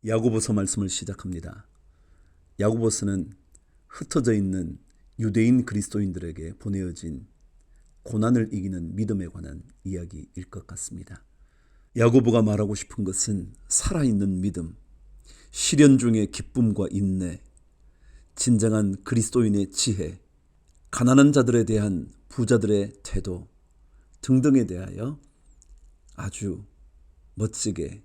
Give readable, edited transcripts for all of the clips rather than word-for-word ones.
야고보서 말씀을 시작합니다. 야고보서는 흩어져 있는 유대인 그리스도인들에게 보내어진 고난을 이기는 믿음에 관한 이야기일 것 같습니다. 야고보가 말하고 싶은 것은 살아있는 믿음, 시련 중의 기쁨과 인내, 진정한 그리스도인의 지혜, 가난한 자들에 대한 부자들의 태도 등등에 대하여 아주 멋지게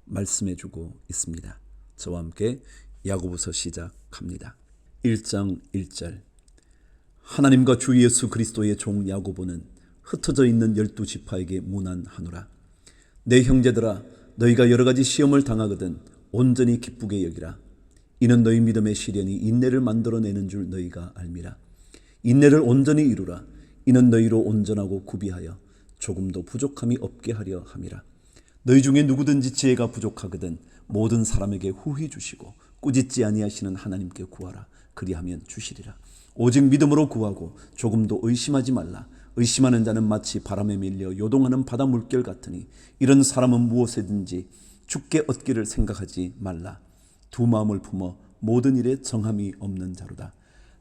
말씀해주고 있습니다. 저와 함께 야고보서 시작합니다. 1장 1절 하나님과 주 예수 그리스도의 종 야고보는 흩어져 있는 12지파에게 문안하노라. 내 형제들아, 너희가 여러 가지 시험을 당하거든 온전히 기쁘게 여기라. 이는 너희 믿음의 시련이 인내를 만들어내는 줄 너희가 알미라. 인내를 온전히 이루라. 이는 너희로 온전하고 구비하여 조금도 부족함이 없게 하려 함이라. 너희 중에 누구든지 지혜가 부족하거든 모든 사람에게 후히 주시고 꾸짖지 아니하시는 하나님께 구하라. 그리하면 주시리라. 오직 믿음으로 구하고 조금도 의심하지 말라. 의심하는 자는 마치 바람에 밀려 요동하는 바다 물결 같으니 이런 사람은 무엇이든지 죽게 얻기를 생각하지 말라. 두 마음을 품어 모든 일에 정함이 없는 자로다.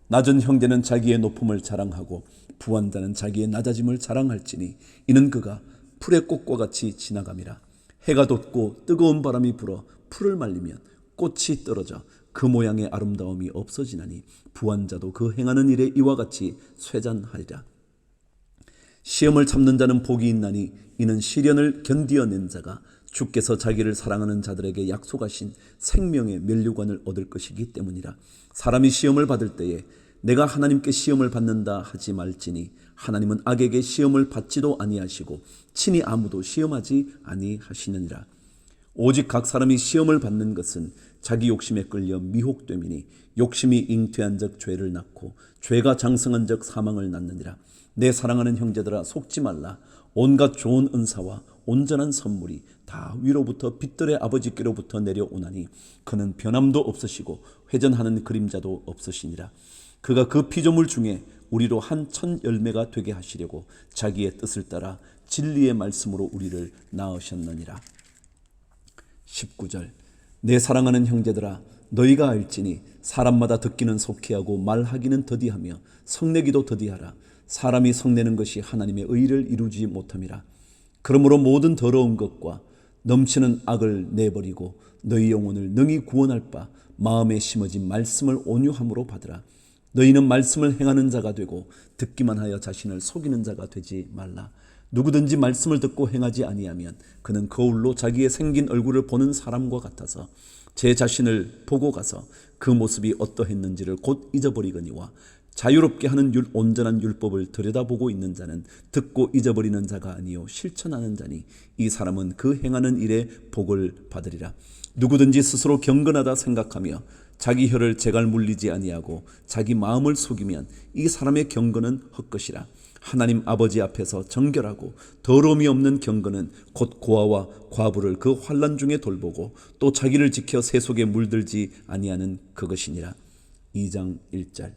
낮은 형제는 자기의 높음을 자랑하고 부한 자는 자기의 낮아짐을 자랑할지니 이는 그가 풀의 꽃과 같이 지나감이라. 해가 돋고 뜨거운 바람이 불어 풀을 말리면 꽃이 떨어져 그 모양의 아름다움이 없어지나니 부한 자도 그 행하는 일에 이와 같이 쇠잔하리라. 시험을 참는 자는 복이 있나니 이는 시련을 견디어낸 자가 주께서 자기를 사랑하는 자들에게 약속하신 생명의 면류관을 얻을 것이기 때문이라. 사람이 시험을 받을 때에 내가 하나님께 시험을 받는다 하지 말지니 하나님은 악에게 시험을 받지도 아니하시고 친히 아무도 시험하지 아니하시느니라. 오직 각 사람이 시험을 받는 것은 자기 욕심에 끌려 미혹됨이니 욕심이 잉태한 적 죄를 낳고 죄가 장성한 적 사망을 낳느니라. 내 사랑하는 형제들아, 속지 말라. 온갖 좋은 은사와 온전한 선물이 다 위로부터 빛들의 아버지께로부터 내려오나니 그는 변함도 없으시고 회전하는 그림자도 없으시니라. 그가 그 피조물 중에 우리로 한 천 열매가 되게 하시려고 자기의 뜻을 따라 진리의 말씀으로 우리를 낳으셨느니라. 19절 내 사랑하는 형제들아, 너희가 알지니 사람마다 듣기는 속히하고 말하기는 더디하며 성내기도 더디하라. 사람이 성내는 것이 하나님의 의를 이루지 못함이라. 그러므로 모든 더러운 것과 넘치는 악을 내버리고 너희 영혼을 능히 구원할 바 마음에 심어진 말씀을 온유함으로 받으라. 너희는 말씀을 행하는 자가 되고 듣기만 하여 자신을 속이는 자가 되지 말라. 누구든지 말씀을 듣고 행하지 아니하면 그는 거울로 자기의 생긴 얼굴을 보는 사람과 같아서 제 자신을 보고 가서 그 모습이 어떠했는지를 곧 잊어버리거니와 자유롭게 하는 온전한 율법을 들여다보고 있는 자는 듣고 잊어버리는 자가 아니요 실천하는 자니 이 사람은 그 행하는 일에 복을 받으리라. 누구든지 스스로 경건하다 생각하며 자기 혀를 제갈 물리지 아니하고 자기 마음을 속이면 이 사람의 경건은 헛것이라. 하나님 아버지 앞에서 정결하고 더러움이 없는 경건은 곧 고아와 과부를 그 환난 중에 돌보고 또 자기를 지켜 새 속에 물들지 아니하는 그것이니라. 2장 1절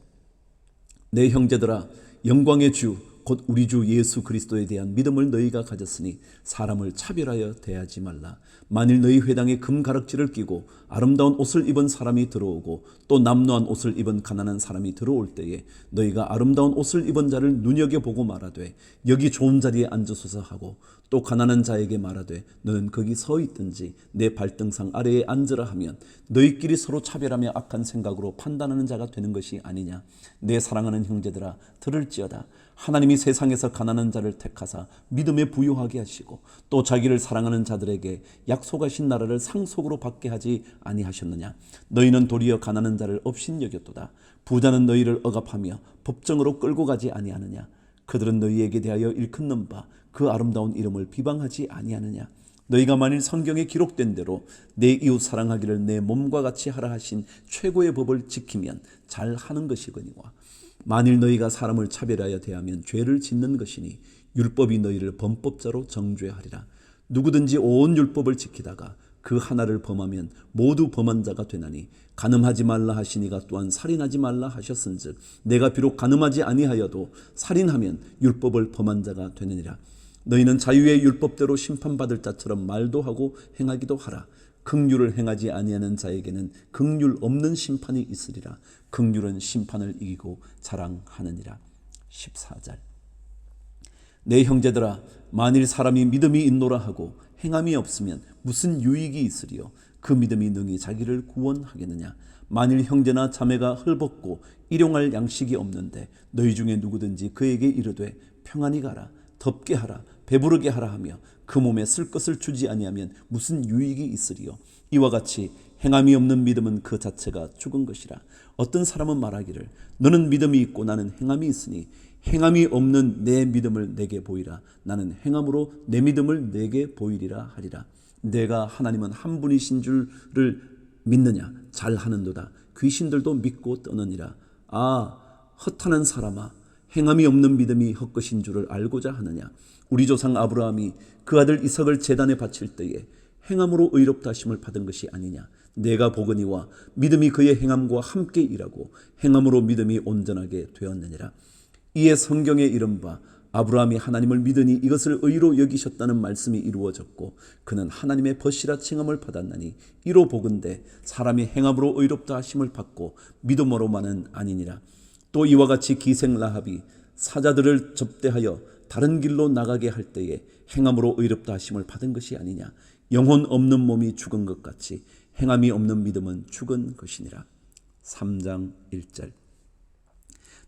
내 형제들아, 영광의 주 곧 우리 주 예수 그리스도에 대한 믿음을 너희가 가졌으니 사람을 차별하여 대하지 말라. 만일 너희 회당에 금가락지를 끼고 아름다운 옷을 입은 사람이 들어오고 또 남노한 옷을 입은 가난한 사람이 들어올 때에 너희가 아름다운 옷을 입은 자를 눈여겨보고 말하되 여기 좋은 자리에 앉으소서 하고 또 가난한 자에게 말하되 너는 거기 서 있든지 내 발등상 아래에 앉으라 하면 너희끼리 서로 차별하며 악한 생각으로 판단하는 자가 되는 것이 아니냐. 내 사랑하는 형제들아, 들을지어다. 하나님이 세상에서 가난한 자를 택하사 믿음에 부요하게 하시고 또 자기를 사랑하는 자들에게 약속하신 나라를 상속으로 받게 하지 아니하셨느냐. 너희는 도리어 가난한 자를 업신여겼도다. 부자는 너희를 억압하며 법정으로 끌고 가지 아니하느냐. 그들은 너희에게 대하여 일컫는 바 그 아름다운 이름을 비방하지 아니하느냐. 너희가 만일 성경에 기록된 대로 내 이웃 사랑하기를 내 몸과 같이 하라 하신 최고의 법을 지키면 잘하는 것이거니와 만일 너희가 사람을 차별하여 대하면 죄를 짓는 것이니 율법이 너희를 범법자로 정죄하리라. 누구든지 온 율법을 지키다가 그 하나를 범하면 모두 범한 자가 되나니 간음하지 말라 하시니가 또한 살인하지 말라 하셨은즉 내가 비록 간음하지 아니하여도 살인하면 율법을 범한 자가 되느니라. 너희는 자유의 율법대로 심판받을 자처럼 말도 하고 행하기도 하라. 긍휼을 행하지 아니하는 자에게는 긍휼 없는 심판이 있으리라. 긍휼은 심판을 이기고 자랑하느니라. 14절. 내 형제들아, 만일 사람이 믿음이 있노라 하고 행함이 없으면 무슨 유익이 있으리요? 그 믿음이 능히 자기를 구원하겠느냐? 만일 형제나 자매가 헐벗고 일용할 양식이 없는데 너희 중에 누구든지 그에게 이르되 평안히 가라, 덥게 하라, 배부르게 하라 하며 그 몸에 쓸 것을 주지 아니하면 무슨 유익이 있으리요? 이와 같이 행함이 없는 믿음은 그 자체가 죽은 것이라. 어떤 사람은 말하기를 너는 믿음이 있고 나는 행함이 있으니 행함이 없는 내 믿음을 내게 보이라. 나는 행함으로 내 믿음을 내게 보이리라 하리라. 내가 하나님은 한 분이신 줄을 믿느냐? 잘하는도다. 귀신들도 믿고 떠느니라. 아, 허탄한 사람아, 행함이 없는 믿음이 헛것인 줄을 알고자 하느냐? 우리 조상 아브라함이 그 아들 이삭을 제단에 바칠 때에 행함으로 의롭다 하심을 받은 것이 아니냐? 내가 보거니와 믿음이 그의 행함과 함께 일하고 행함으로 믿음이 온전하게 되었느니라. 이에 성경에 이른 바 아브라함이 하나님을 믿으니 이것을 의로 여기셨다는 말씀이 이루어졌고 그는 하나님의 벗이라 칭함을 받았나니 이로 보건대 사람이 행함으로 의롭다 하심을 받고 믿음으로만은 아니니라. 또 이와 같이 기생 라합이 사자들을 접대하여 다른 길로 나가게 할 때에 행함으로 의롭다 하심을 받은 것이 아니냐. 영혼 없는 몸이 죽은 것 같이 행함이 없는 믿음은 죽은 것이니라. 3장 1절.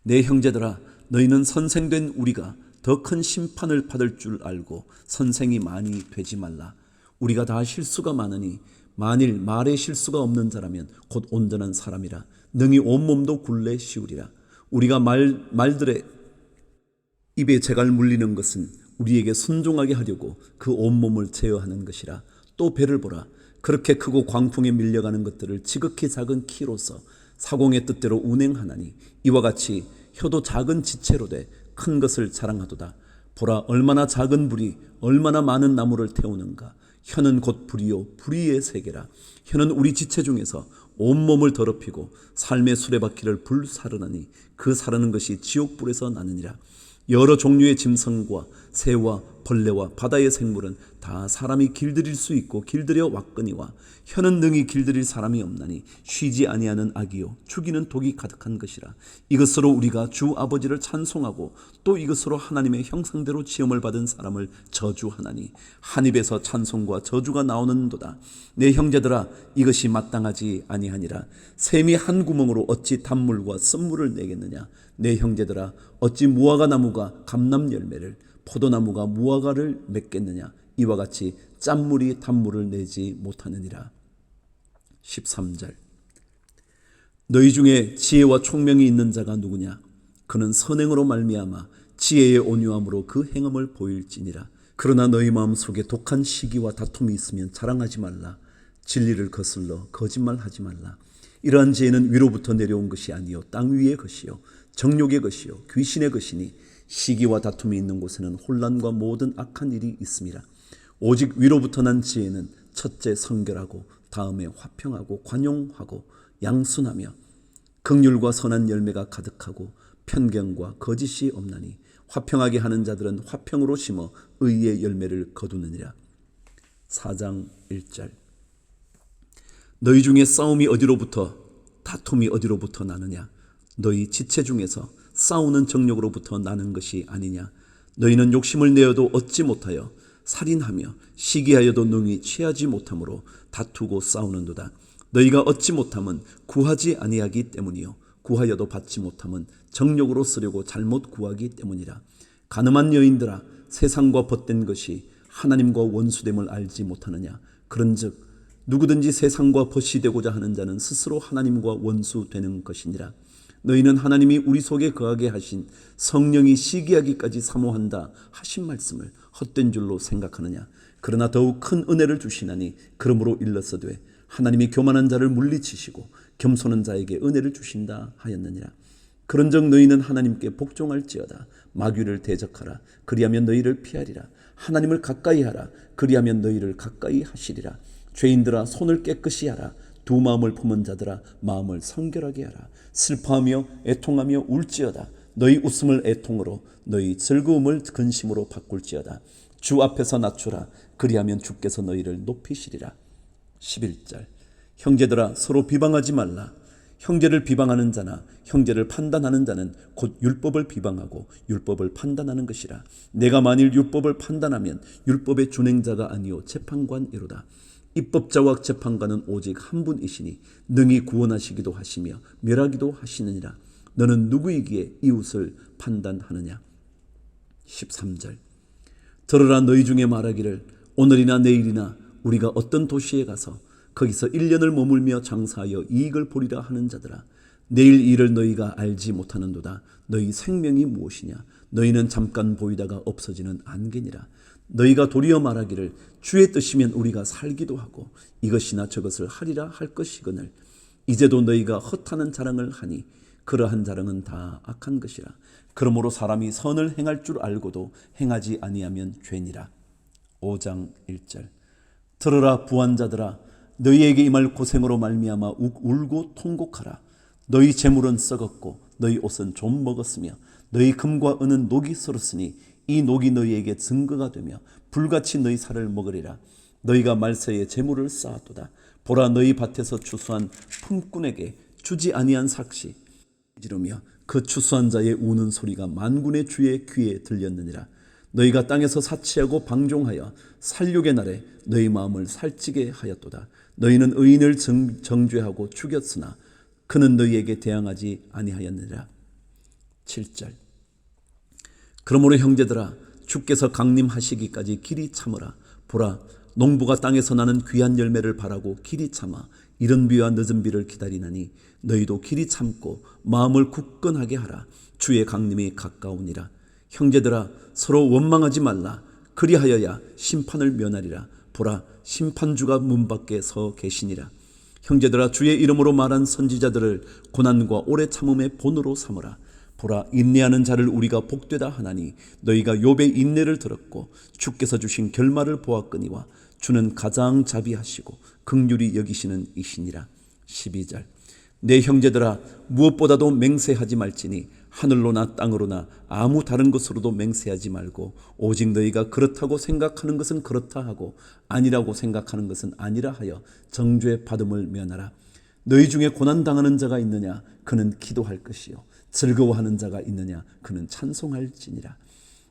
내 형제들아, 너희는 선생된 우리가 더 큰 심판을 받을 줄 알고 선생이 많이 되지 말라. 우리가 다 실수가 많으니 만일 말에 실수가 없는 자라면 곧 온전한 사람이라 능히 온몸도 굴레 씌우리라. 우리가 말들의 입에 재갈 물리는 것은 우리에게 순종하게 하려고 그 온몸을 제어하는 것이라. 또 배를 보라. 그렇게 크고 광풍에 밀려가는 것들을 지극히 작은 키로서 사공의 뜻대로 운행하나니 이와 같이 혀도 작은 지체로 돼 큰 것을 자랑하도다. 보라, 얼마나 작은 불이 얼마나 많은 나무를 태우는가. 혀는 곧 불이요 불의의 세계라. 혀는 우리 지체 중에서 온몸을 더럽히고 삶의 수레바퀴를 불사르나니 그 사르는 것이 지옥불에서 나느니라. 여러 종류의 짐승과 새와 벌레와 바다의 생물은 다 사람이 길들일 수 있고 길들여 왔거니와 혀는 능히 길들일 사람이 없나니 쉬지 아니하는 악이요 죽이는 독이 가득한 것이라. 이것으로 우리가 주 아버지를 찬송하고 또 이것으로 하나님의 형상대로 지음을 받은 사람을 저주하나니 한 입에서 찬송과 저주가 나오는도다. 내 형제들아, 이것이 마땅하지 아니하니라. 샘이 한 구멍으로 어찌 단물과 썬물을 내겠느냐. 내 형제들아, 어찌 무화과 나무가 감람 열매를 포도나무가 무화과를 맺겠느냐. 이와 같이 짠물이 단물을 내지 못하느니라. 13절. 너희 중에 지혜와 총명이 있는 자가 누구냐? 그는 선행으로 말미암아 지혜의 온유함으로 그 행함을 보일지니라. 그러나 너희 마음속에 독한 시기와 다툼이 있으면 자랑하지 말라. 진리를 거슬러 거짓말하지 말라. 이러한 지혜는 위로부터 내려온 것이 아니요 땅 위의 것이요 정욕의 것이요 귀신의 것이니 시기와 다툼이 있는 곳에는 혼란과 모든 악한 일이 있음이라. 오직 위로부터 난 지혜는 첫째 성결하고 다음에 화평하고 관용하고 양순하며 긍휼과 선한 열매가 가득하고 편견과 거짓이 없나니 화평하게 하는 자들은 화평으로 심어 의의 열매를 거두느니라. 4장 1절. 너희 중에 싸움이 어디로부터 다툼이 어디로부터 나느냐? 너희 지체 중에서 싸우는 정욕으로부터 나는 것이 아니냐? 너희는 욕심을 내어도 얻지 못하여 살인하며 시기하여도 능히 취하지 못함으로 다투고 싸우는도다. 너희가 얻지 못함은 구하지 아니하기 때문이요 구하여도 받지 못함은 정욕으로 쓰려고 잘못 구하기 때문이라. 가늠한 여인들아, 세상과 벗된 것이 하나님과 원수됨을 알지 못하느냐? 그런즉 누구든지 세상과 벗이 되고자 하는 자는 스스로 하나님과 원수되는 것이니라. 너희는 하나님이 우리 속에 거하게 하신 성령이 시기하기까지 사모한다 하신 말씀을 헛된 줄로 생각하느냐? 그러나 더욱 큰 은혜를 주시나니 그러므로 일렀으되 하나님이 교만한 자를 물리치시고 겸손한 자에게 은혜를 주신다 하였느니라. 그런즉 너희는 하나님께 복종할지어다. 마귀를 대적하라. 그리하면 너희를 피하리라. 하나님을 가까이 하라. 그리하면 너희를 가까이 하시리라. 죄인들아, 손을 깨끗이 하라. 두 마음을 품은 자들아, 마음을 성결하게 하라. 슬퍼하며 애통하며 울지어다. 너희 웃음을 애통으로 너희 즐거움을 근심으로 바꿀지어다. 주 앞에서 낮추라. 그리하면 주께서 너희를 높이시리라. 11절. 형제들아 서로 비방하지 말라. 형제를 비방하는 자나 형제를 판단하는 자는 곧 율법을 비방하고 율법을 판단하는 것이라. 내가 만일 율법을 판단하면 율법의 준행자가 아니요 재판관이로다. 입법자와 재판관은 오직 한 분이시니 능히 구원하시기도 하시며 멸하기도 하시느니라. 너는 누구이기에 이웃을 판단하느냐. 13절. 들으라. 너희 중에 말하기를 오늘이나 내일이나 우리가 어떤 도시에 가서 거기서 1년을 머물며 장사하여 이익을 보리라 하는 자들아, 내일 일을 너희가 알지 못하는도다. 너희 생명이 무엇이냐. 너희는 잠깐 보이다가 없어지는 안개니라. 너희가 도리어 말하기를 주의 뜻이면 우리가 살기도 하고 이것이나 저것을 하리라 할 것이거늘 이제도 너희가 헛하는 자랑을 하니 그러한 자랑은 다 악한 것이라. 그러므로 사람이 선을 행할 줄 알고도 행하지 아니하면 죄니라. 5장 1절. 들으라 부한자들아, 너희에게 임할 고생으로 말미암아 울고 통곡하라. 너희 재물은 썩었고 너희 옷은 좀 먹었으며 너희 금과 은은 녹이 슬었으니 이 녹이 너희에게 증거가 되며 불같이 너희 살을 먹으리라. 너희가 말세에 재물을 쌓았도다. 보라, 너희 밭에서 추수한 품꾼에게 주지 아니한 삭시 지르며 그 추수한 자의 우는 소리가 만군의 주의 귀에 들렸느니라. 너희가 땅에서 사치하고 방종하여 살육의 날에 너희 마음을 살찌게 하였도다. 너희는 의인을 정죄하고 죽였으나 그는 너희에게 대항하지 아니하였느니라. 7절. 그러므로 형제들아, 주께서 강림하시기까지 길이 참으라. 보라, 농부가 땅에서 나는 귀한 열매를 바라고 길이 참아 이른 비와 늦은 비를 기다리나니 너희도 길이 참고 마음을 굳건하게 하라. 주의 강림이 가까우니라. 형제들아, 서로 원망하지 말라. 그리하여야 심판을 면하리라. 보라, 심판주가 문 밖에 서 계시니라. 형제들아, 주의 이름으로 말한 선지자들을 고난과 오래 참음의 본으로 삼으라. 보라, 인내하는 자를 우리가 복되다 하나니 너희가 욥의 인내를 들었고 주께서 주신 결말을 보았거니와 주는 가장 자비하시고 긍휼히 여기시는 이시니라. 12절. 내 형제들아, 무엇보다도 맹세하지 말지니 하늘로나 땅으로나 아무 다른 것으로도 맹세하지 말고 오직 너희가 그렇다고 생각하는 것은 그렇다 하고 아니라고 생각하는 것은 아니라 하여 정죄 받음을 면하라. 너희 중에 고난당하는 자가 있느냐. 그는 기도할 것이요 즐거워하는 자가 있느냐. 그는 찬송할지니라.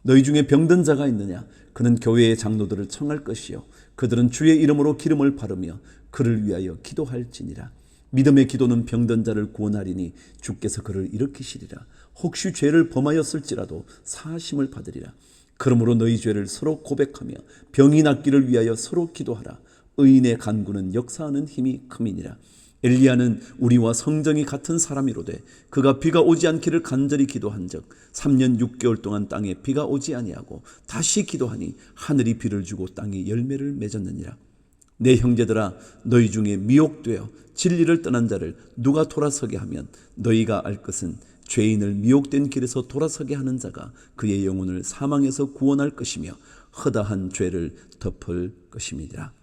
너희 중에 병든 자가 있느냐. 그는 교회의 장로들을 청할 것이요 그들은 주의 이름으로 기름을 바르며 그를 위하여 기도할지니라. 믿음의 기도는 병든 자를 구원하리니 주께서 그를 일으키시리라. 혹시 죄를 범하였을지라도 사하심을 받으리라. 그러므로 너희 죄를 서로 고백하며 병이 낫기를 위하여 서로 기도하라. 의인의 간구는 역사하는 힘이 큼이니라. 엘리야는 우리와 성정이 같은 사람이로되 그가 비가 오지 않기를 간절히 기도한즉 3년 6개월 동안 땅에 비가 오지 아니하고 다시 기도하니 하늘이 비를 주고 땅이 열매를 맺었느니라. 내 형제들아, 너희 중에 미혹되어 진리를 떠난 자를 누가 돌아서게 하면 너희가 알 것은 죄인을 미혹된 길에서 돌아서게 하는 자가 그의 영혼을 사망에서 구원할 것이며 허다한 죄를 덮을 것임이니라.